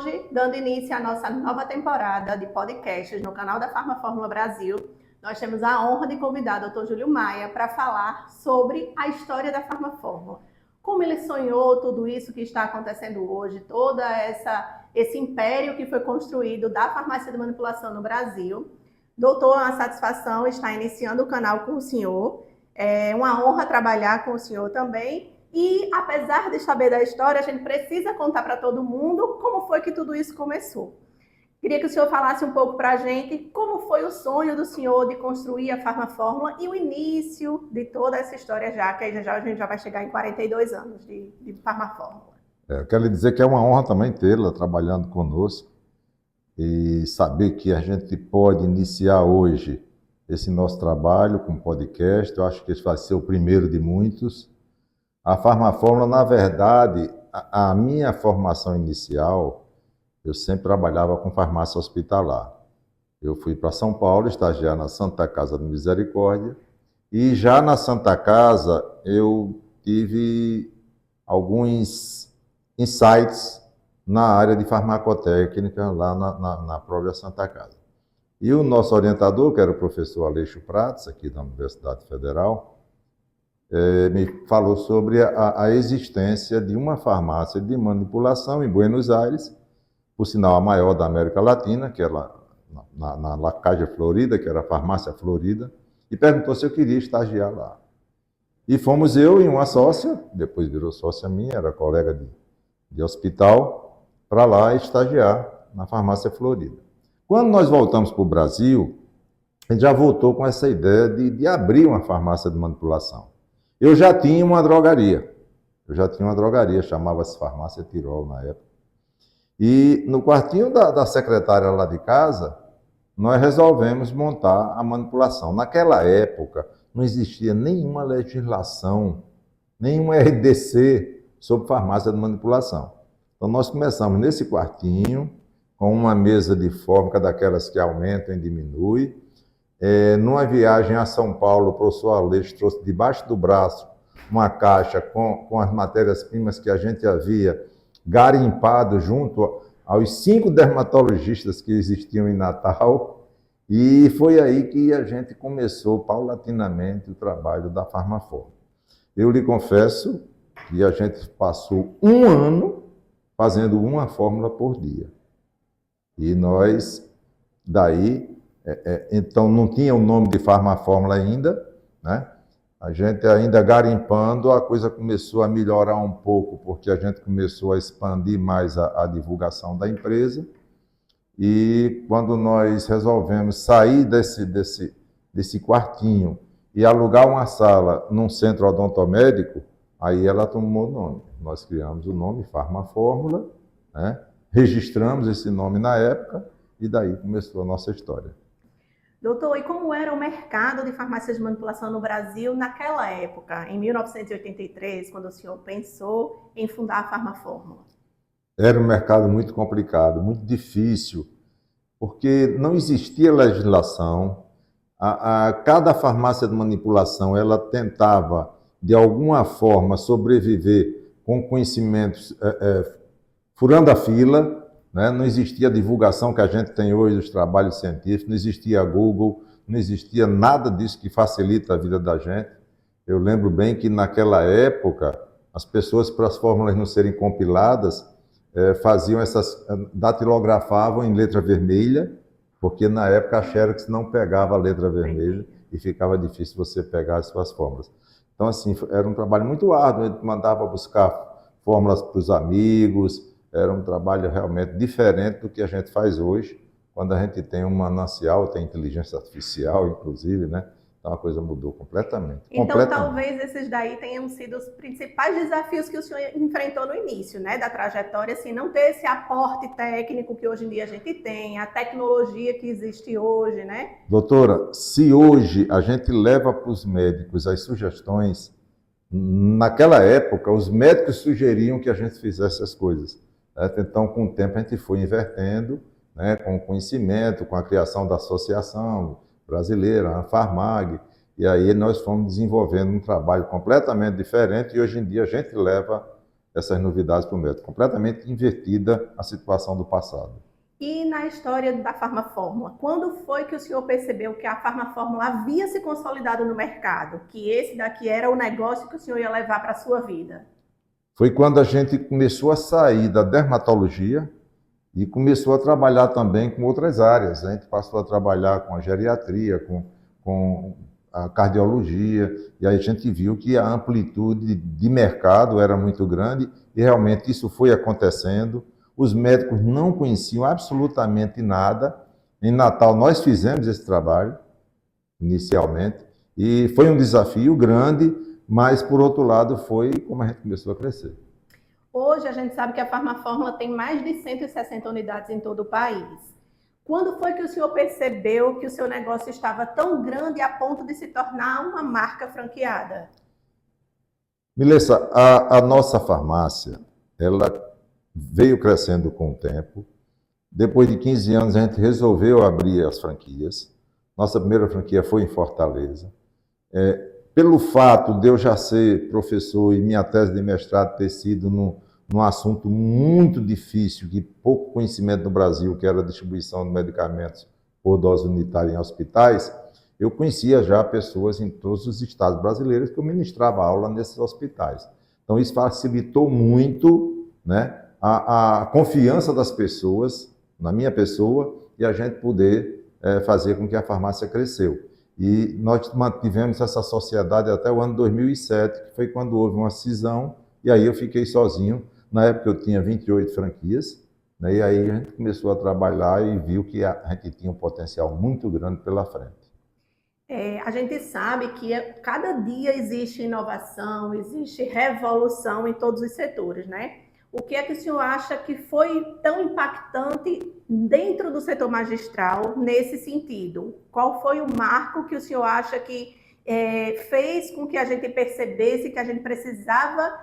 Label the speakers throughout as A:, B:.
A: hoje, dando início à nossa nova temporada de podcasts no canal da Farmafórmula Brasil, nós temos a honra de convidar o Dr. Júlio Maia para falar sobre a história da Farmafórmula. Como ele sonhou tudo isso que está acontecendo hoje, esse império que foi construído da farmácia de manipulação no Brasil. Doutor, é uma satisfação estar iniciando o canal com o senhor. É uma honra trabalhar com o senhor também. E, apesar de saber da história, a gente precisa contar para todo mundo como foi que tudo isso começou. Queria que o senhor falasse um pouco para a gente como foi o sonho do senhor de construir a Farmafórmula e o início de toda essa história que a gente já vai chegar em 42 anos de Farmafórmula.
B: Eu quero lhe dizer que é uma honra também tê-la trabalhando conosco e saber que a gente pode iniciar hoje esse nosso trabalho com podcast. Eu acho que esse vai ser o primeiro de muitos. A Farmafórmula, na verdade, a minha formação inicial, eu sempre trabalhava com farmácia hospitalar. Eu fui para São Paulo estagiar na Santa Casa do Misericórdia e já na Santa Casa eu tive alguns insights na área de farmacotécnica lá na própria Santa Casa. E o nosso orientador, que era o professor Aleixo Prates, aqui da Universidade Federal, me falou sobre a existência de uma farmácia de manipulação em Buenos Aires, por sinal a maior da América Latina, que era na La Caja Florida, que era a Farmácia Florida, e perguntou se eu queria estagiar lá. E fomos eu e uma sócia, depois virou sócia minha, era colega de hospital, para lá estagiar na Farmácia Florida. Quando nós voltamos para o Brasil, a gente já voltou com essa ideia de abrir uma farmácia de manipulação. Eu já tinha uma drogaria, chamava-se Farmácia Tirol na época. E no quartinho da secretária lá de casa, nós resolvemos montar a manipulação. Naquela época, não existia nenhuma legislação, nenhuma RDC sobre farmácia de manipulação. Então, nós começamos nesse quartinho, com uma mesa de fórmica daquelas que aumentam e diminuem. Numa viagem a São Paulo, o professor Aleixo trouxe debaixo do braço uma caixa com as matérias-primas que a gente havia garimpado junto aos 5 dermatologistas que existiam em Natal, e foi aí que a gente começou paulatinamente o trabalho da Farmafórmula. Eu lhe confesso que a gente passou um ano fazendo uma fórmula por dia. E nós, daí, então não tinha o nome de Farmafórmula ainda, né? A gente ainda garimpando, a coisa começou a melhorar um pouco, porque a gente começou a expandir mais a divulgação da empresa. E quando nós resolvemos sair desse quartinho e alugar uma sala num centro odontomédico, aí ela tomou o nome. Nós criamos o nome Farmafórmula, né? Registramos esse nome na época e daí começou a nossa história.
A: Doutor, e como era o mercado de farmácias de manipulação no Brasil naquela época, em 1983, quando o senhor pensou em fundar a Farmafórmula?
B: Era um mercado muito complicado, muito difícil, porque não existia legislação. Cada farmácia de manipulação ela tentava, de alguma forma, sobreviver com conhecimentos furando a fila, né? Não existia a divulgação que a gente tem hoje dos trabalhos científicos, não existia Google, não existia nada disso que facilita a vida da gente. Eu lembro bem que naquela época, as pessoas, para as fórmulas não serem compiladas, datilografavam em letra vermelha, porque na época a Xerox não pegava a letra vermelha e ficava difícil você pegar as suas fórmulas. Então, assim, era um trabalho muito árduo, a gente mandava buscar fórmulas para os amigos. Era um trabalho realmente diferente do que a gente faz hoje, quando a gente tem um manancial, tem inteligência artificial, inclusive, né? Então a coisa mudou completamente.
A: Então talvez esses daí tenham sido os principais desafios que o senhor enfrentou no início, né? Da trajetória, assim, não ter esse aporte técnico que hoje em dia a gente tem, a tecnologia que existe hoje, né?
B: Doutora, se hoje a gente leva para os médicos as sugestões, naquela época os médicos sugeriam que a gente fizesse as coisas. Então, com o tempo, a gente foi invertendo, né, com o conhecimento, com a criação da Associação Brasileira, a Farmag, e aí nós fomos desenvolvendo um trabalho completamente diferente e hoje em dia a gente leva essas novidades para o médico. Completamente invertida a situação do passado.
A: E na história da Farmafórmula, quando foi que o senhor percebeu que a Farmafórmula havia se consolidado no mercado? Que esse daqui era o negócio que o senhor ia levar para a sua vida?
B: Foi quando a gente começou a sair da dermatologia e começou a trabalhar também com outras áreas. A gente passou a trabalhar com a geriatria, com a cardiologia, e aí a gente viu que a amplitude de mercado era muito grande e realmente isso foi acontecendo. Os médicos não conheciam absolutamente nada. Em Natal nós fizemos esse trabalho, inicialmente, e foi um desafio grande, mas por outro lado foi como a gente começou a crescer.
A: Hoje a gente sabe que a Farmafórmula tem mais de 160 unidades em todo o país. Quando foi que o senhor percebeu que o seu negócio estava tão grande a ponto de se tornar uma marca franqueada?
B: Milessa, a nossa farmácia, ela veio crescendo com o tempo. Depois de 15 anos, a gente resolveu abrir as franquias. Nossa primeira franquia foi em Fortaleza. Pelo fato de eu já ser professor e minha tese de mestrado ter sido num assunto muito difícil, de pouco conhecimento no Brasil, que era a distribuição de medicamentos por dose unitária em hospitais, eu conhecia já pessoas em todos os estados brasileiros que eu ministrava aula nesses hospitais. Então, isso facilitou muito, né, a confiança das pessoas na minha pessoa e a gente poder fazer com que a farmácia cresceu. E nós mantivemos essa sociedade até o ano 2007, que foi quando houve uma cisão, e aí eu fiquei sozinho. Na época eu tinha 28 franquias, né, e aí a gente começou a trabalhar e viu que a gente tinha um potencial muito grande pela frente.
A: A gente sabe que cada dia existe inovação, existe revolução em todos os setores, né? O que é que o senhor acha que foi tão impactante dentro do setor magistral nesse sentido? Qual foi o marco que o senhor acha que fez com que a gente percebesse que a gente precisava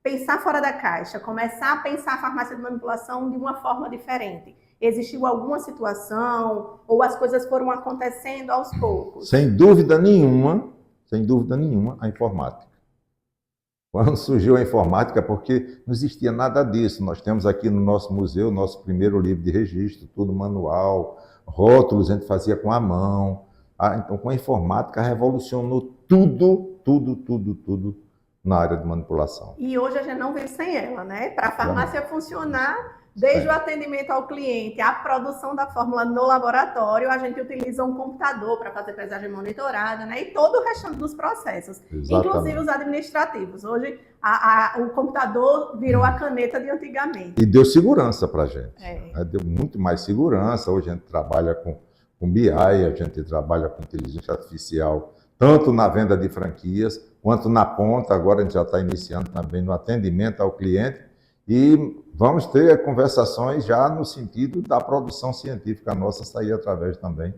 A: pensar fora da caixa, começar a pensar a farmácia de manipulação de uma forma diferente? Existiu alguma situação ou as coisas foram acontecendo aos poucos?
B: Sem dúvida nenhuma, a informática. Quando surgiu a informática, porque não existia nada disso. Nós temos aqui no nosso museu, nosso primeiro livro de registro, tudo manual, rótulos a gente fazia com a mão. Então, com a informática, revolucionou tudo na área de manipulação.
A: E hoje a gente não vive sem ela, né? Para a farmácia funcionar, desde o atendimento ao cliente, a produção da fórmula no laboratório, a gente utiliza um computador para fazer pesagem monitorada, né? E todo o restante dos processos,
B: Exatamente.
A: Inclusive os administrativos. Hoje, o computador virou a caneta de antigamente.
B: E deu segurança para a gente. Deu muito mais segurança. Hoje a gente trabalha com BI, a gente trabalha com inteligência artificial, tanto na venda de franquias, quanto na ponta. Agora a gente já está iniciando também no atendimento ao cliente. E vamos ter conversações já no sentido da produção científica nossa sair através também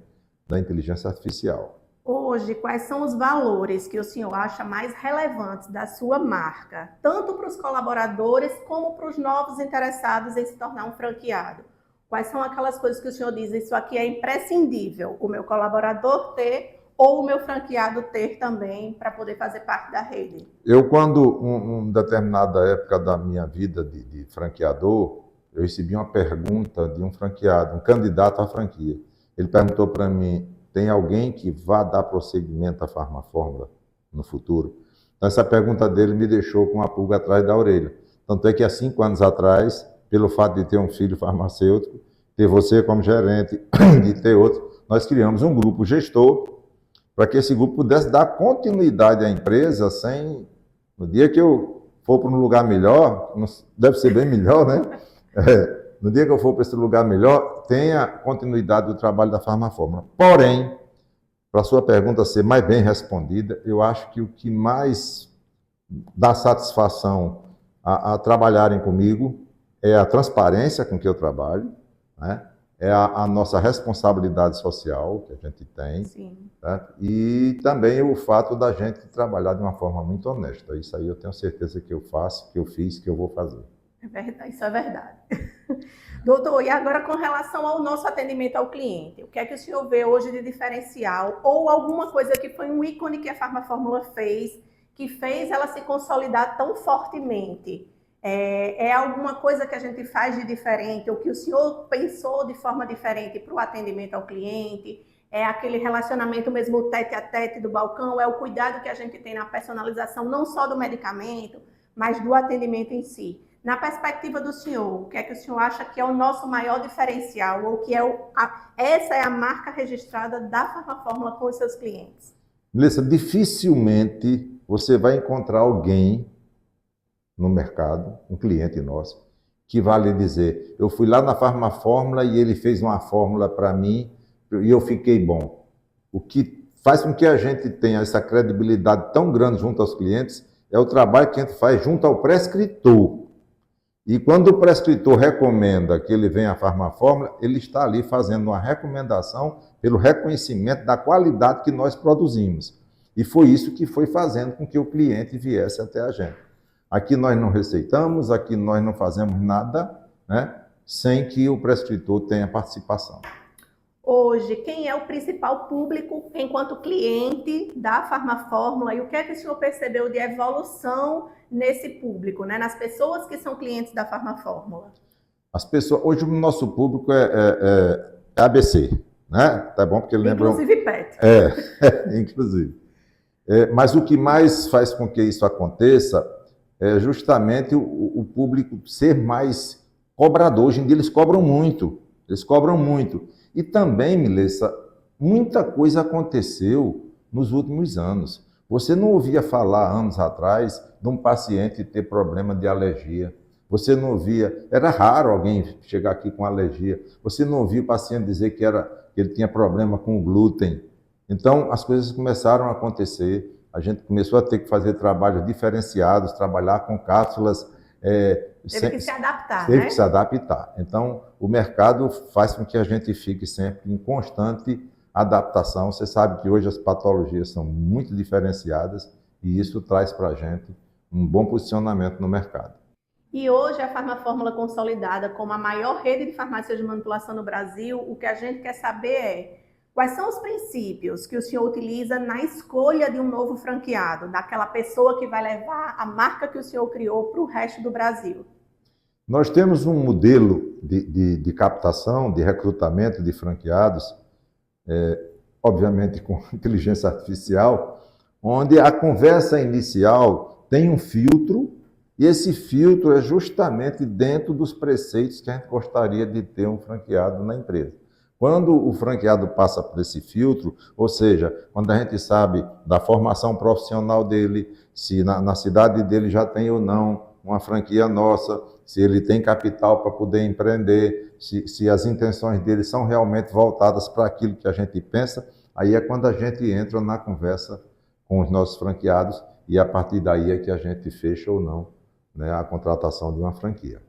B: da inteligência artificial.
A: Hoje, quais são os valores que o senhor acha mais relevantes da sua marca, tanto para os colaboradores como para os novos interessados em se tornar um franqueado? Quais são aquelas coisas que o senhor diz, isso aqui é imprescindível, o meu colaborador ter ou o meu franqueado ter também para poder fazer parte da rede?
B: Eu, quando, em determinada época da minha vida de franqueador, eu recebi uma pergunta de um franqueado, um candidato à franquia. Ele perguntou para mim, tem alguém que vá dar prosseguimento à Farmafórmula no futuro? Então, essa pergunta dele me deixou com uma pulga atrás da orelha. Tanto é que há 5 anos atrás, pelo fato de ter um filho farmacêutico, ter você como gerente, de ter outro, nós criamos um grupo gestor para que esse grupo pudesse dar continuidade à empresa sem... No dia que eu for para um lugar melhor, deve ser bem melhor, né? No dia que eu for para esse lugar melhor, tenha continuidade do trabalho da Farmafórmula. Porém, para a sua pergunta ser mais bem respondida, eu acho que o que mais dá satisfação a trabalharem comigo é a transparência com que eu trabalho, né? É a nossa responsabilidade social que a gente tem.
A: Sim.
B: Né? E também o fato da gente trabalhar de uma forma muito honesta. Isso aí eu tenho certeza que eu faço, que eu fiz, que eu vou fazer.
A: É verdade, isso é verdade. Doutor, e agora com relação ao nosso atendimento ao cliente, o que é que o senhor vê hoje de diferencial ou alguma coisa que foi um ícone que a Farmafórmula fez, que fez ela se consolidar tão fortemente? É alguma coisa que a gente faz de diferente, ou que o senhor pensou de forma diferente para o atendimento ao cliente? É aquele relacionamento mesmo tete a tete do balcão? É o cuidado que a gente tem na personalização, não só do medicamento, mas do atendimento em si? Na perspectiva do senhor, o que é que o senhor acha que é o nosso maior diferencial, ou que é essa é a marca registrada da Farmafórmula com os seus clientes?
B: Melissa, dificilmente você vai encontrar alguém no mercado, um cliente nosso, que vai lhe dizer, eu fui lá na Farmafórmula e ele fez uma fórmula para mim e eu fiquei bom. O que faz com que a gente tenha essa credibilidade tão grande junto aos clientes é o trabalho que a gente faz junto ao prescritor. E quando o prescritor recomenda que ele venha à Farmafórmula, ele está ali fazendo uma recomendação pelo reconhecimento da qualidade que nós produzimos. E foi isso que foi fazendo com que o cliente viesse até a gente. Aqui nós não receitamos, aqui nós não fazemos nada, né, sem que o prescritor tenha participação.
A: Hoje, quem é o principal público enquanto cliente da Farmafórmula e o que é que o senhor percebeu de evolução nesse público, né? Nas pessoas que são clientes da Farmafórmula?
B: As pessoas, hoje o nosso público é ABC, né? Tá bom porque ele lembra.
A: Inclusive PET.
B: Inclusive. Mas o que mais faz com que isso aconteça é justamente o público ser mais cobrador. Hoje em dia eles cobram muito, E também, Melissa, muita coisa aconteceu nos últimos anos. Você não ouvia falar anos atrás de um paciente ter problema de alergia. Você não ouvia, era raro alguém chegar aqui com alergia. Você não ouvia o paciente dizer que ele tinha problema com o glúten. Então, as coisas começaram a acontecer. A gente começou a ter que fazer trabalhos diferenciados, trabalhar com cápsulas.
A: Teve que se adaptar,
B: Teve
A: né?
B: que se adaptar. Então, o mercado faz com que a gente fique sempre em constante adaptação. Você sabe que hoje as patologias são muito diferenciadas e isso traz para a gente um bom posicionamento no mercado.
A: E hoje a Farmafórmula consolidada como a maior rede de farmácias de manipulação no Brasil, o que a gente quer saber é quais são os princípios que o senhor utiliza na escolha de um novo franqueado, daquela pessoa que vai levar a marca que o senhor criou para o resto do Brasil?
B: Nós temos um modelo de captação, de recrutamento de franqueados, obviamente com inteligência artificial, onde a conversa inicial tem um filtro, e esse filtro é justamente dentro dos preceitos que a gente gostaria de ter um franqueado na empresa. Quando o franqueado passa por esse filtro, ou seja, quando a gente sabe da formação profissional dele, se na cidade dele já tem ou não uma franquia nossa, se ele tem capital para poder empreender, se as intenções dele são realmente voltadas para aquilo que a gente pensa, aí é quando a gente entra na conversa com os nossos franqueados e a partir daí é que a gente fecha ou não, né, a contratação de uma franquia.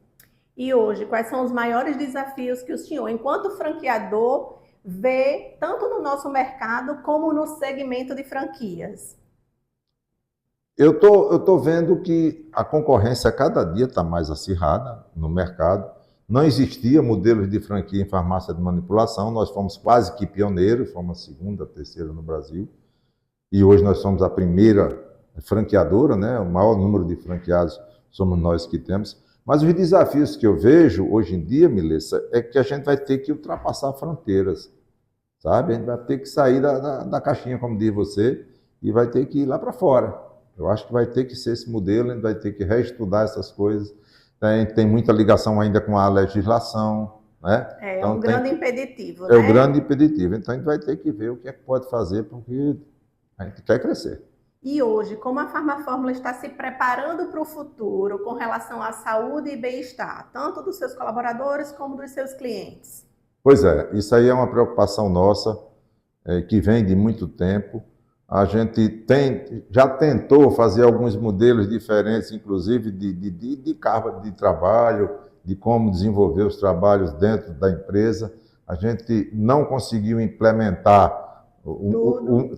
A: E hoje, quais são os maiores desafios que o senhor, enquanto franqueador, vê tanto no nosso mercado como no segmento de franquias?
B: Eu tô vendo que a concorrência cada dia está mais acirrada no mercado. Não existia modelos de franquia em farmácia de manipulação. Nós fomos quase que pioneiros, fomos a segunda, terceira no Brasil. E hoje nós somos a primeira franqueadora, né? O maior número de franqueados somos nós que temos. Mas os desafios que eu vejo hoje em dia, Melissa, é que a gente vai ter que ultrapassar fronteiras, sabe? A gente vai ter que sair da caixinha, como diz você, e vai ter que ir lá para fora. Eu acho que vai ter que ser esse modelo, a gente vai ter que reestudar essas coisas. Tem muita ligação ainda com a legislação, né?
A: Então, um grande impeditivo,
B: né? É o grande impeditivo. Então, a gente vai ter que ver o que é que pode fazer, porque a gente quer crescer.
A: E hoje, como a Farmafórmula está se preparando para o futuro com relação à saúde e bem-estar, tanto dos seus colaboradores como dos seus clientes?
B: Pois é, isso aí é uma preocupação nossa, que vem de muito tempo. A gente já tentou fazer alguns modelos diferentes, inclusive de carga de trabalho, de como desenvolver os trabalhos dentro da empresa. A gente não conseguiu implementar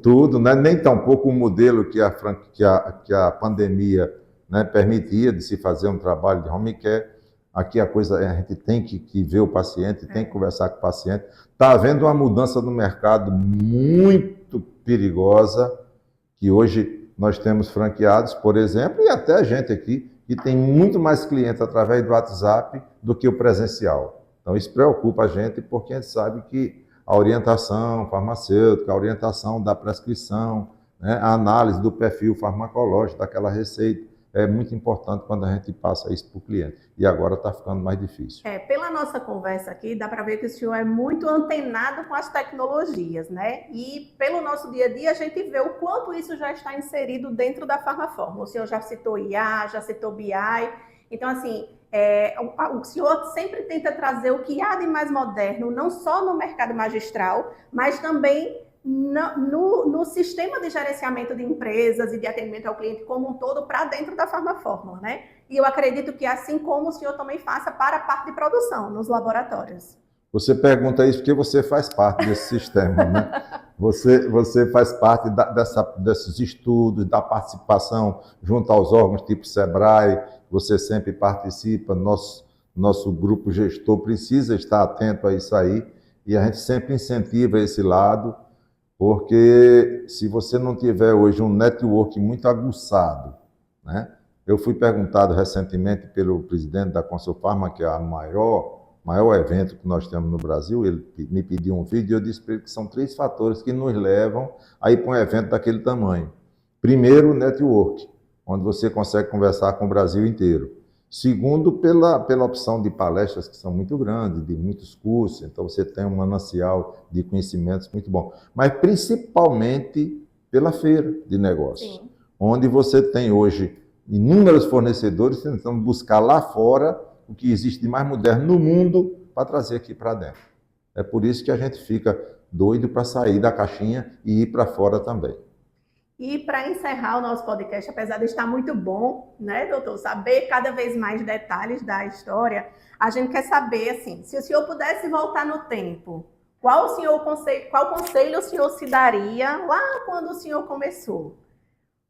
B: tudo, né? Nem tampouco o modelo que a pandemia, né, permitia de se fazer um trabalho de home care. Aqui a gente tem que ver o paciente, tem que conversar com o paciente. Está havendo uma mudança no mercado muito perigosa, que hoje nós temos franqueados, por exemplo, e até a gente aqui que tem muito mais clientes através do WhatsApp do que o presencial. Então, isso preocupa a gente, porque a gente sabe que a orientação farmacêutica, a orientação da prescrição, né, a análise do perfil farmacológico daquela receita, é muito importante quando a gente passa isso para o cliente. E agora está ficando mais difícil.
A: Pela nossa conversa aqui, dá para ver que o senhor é muito antenado com as tecnologias, né? E pelo nosso dia a dia, a gente vê o quanto isso já está inserido dentro da Farmafórmula. O senhor já citou IA, já citou BI. Então, assim, o senhor sempre tenta trazer o que há de mais moderno, não só no mercado magistral, mas também no sistema de gerenciamento de empresas e de atendimento ao cliente como um todo para dentro da Farmafórmula, né? E eu acredito que assim como o senhor também faça para a parte de produção nos laboratórios.
B: Você pergunta isso porque você faz parte desse sistema, né? Você faz parte desses estudos, da participação junto aos órgãos tipo SEBRAE, você sempre participa, nosso grupo gestor precisa estar atento a isso aí, e a gente sempre incentiva esse lado, porque se você não tiver hoje um network muito aguçado, né? Eu fui perguntado recentemente pelo presidente da Consulfarma, que é o maior evento que nós temos no Brasil, ele me pediu um vídeo e eu disse para ele que são 3 fatores que nos levam a ir para um evento daquele tamanho. Primeiro, o network, onde você consegue conversar com o Brasil inteiro. Segundo, pela opção de palestras que são muito grandes, de muitos cursos, então você tem um manancial de conhecimentos muito bom. Mas principalmente pela feira de negócios, sim, onde você tem hoje inúmeros fornecedores tentando buscar lá fora o que existe de mais moderno no mundo para trazer aqui para dentro. É por isso que a gente fica doido para sair da caixinha e ir para fora também.
A: E para encerrar o nosso podcast, apesar de estar muito bom, né, doutor, saber cada vez mais detalhes da história, a gente quer saber, assim, se o senhor pudesse voltar no tempo, qual conselho o senhor se daria lá quando o senhor começou?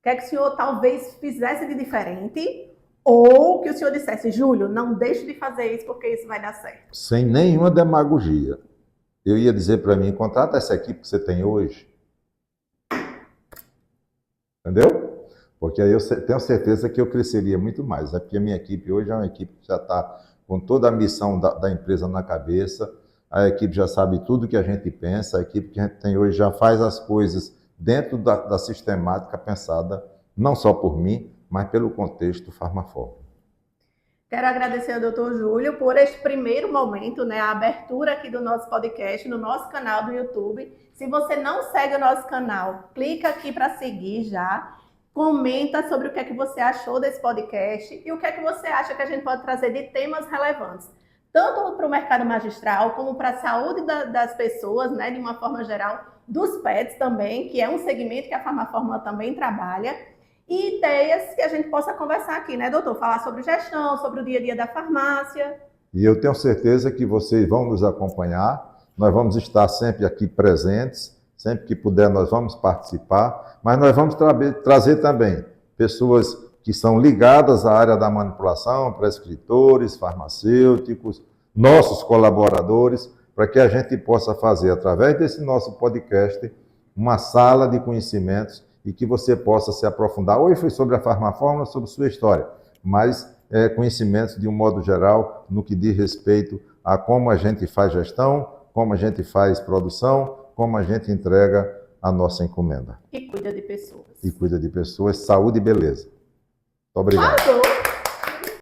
A: O que é que o senhor talvez fizesse de diferente? Ou que o senhor dissesse, Júlio, não deixe de fazer isso porque isso vai dar certo?
B: Sem nenhuma demagogia. Eu ia dizer para mim, contrata essa equipe que você tem hoje. Entendeu? Porque aí eu tenho certeza que eu cresceria muito mais. É porque a minha equipe hoje é uma equipe que já está com toda a missão da empresa na cabeça, a equipe já sabe tudo que a gente pensa, a equipe que a gente tem hoje já faz as coisas dentro da sistemática pensada, não só por mim, mas pelo contexto Farmafórmula.
A: Quero agradecer ao doutor Júlio por este primeiro momento, né, a abertura aqui do nosso podcast, no nosso canal do YouTube. Se você não segue o nosso canal, clica aqui para seguir já. Comenta sobre o que é que você achou desse podcast e o que é que você acha que a gente pode trazer de temas relevantes, tanto para o mercado magistral, como para a saúde das pessoas, né, de uma forma geral, dos pets também, que é um segmento que a Farmafórmula também trabalha. E ideias que a gente possa conversar aqui, né, doutor? Falar sobre gestão, sobre o dia a dia da farmácia.
B: E eu tenho certeza que vocês vão nos acompanhar, nós vamos estar sempre aqui presentes, sempre que puder nós vamos participar, mas nós vamos trazer também pessoas que são ligadas à área da manipulação, prescritores, farmacêuticos, nossos colaboradores, para que a gente possa fazer, através desse nosso podcast, uma sala de conhecimentos e que você possa se aprofundar. Hoje foi sobre a Farmafórmula, sobre sua história, mas conhecimentos de um modo geral no que diz respeito a como a gente faz gestão, como a gente faz produção, como a gente entrega a nossa encomenda.
A: E cuida de pessoas.
B: E cuida de pessoas, saúde e beleza. Muito obrigado.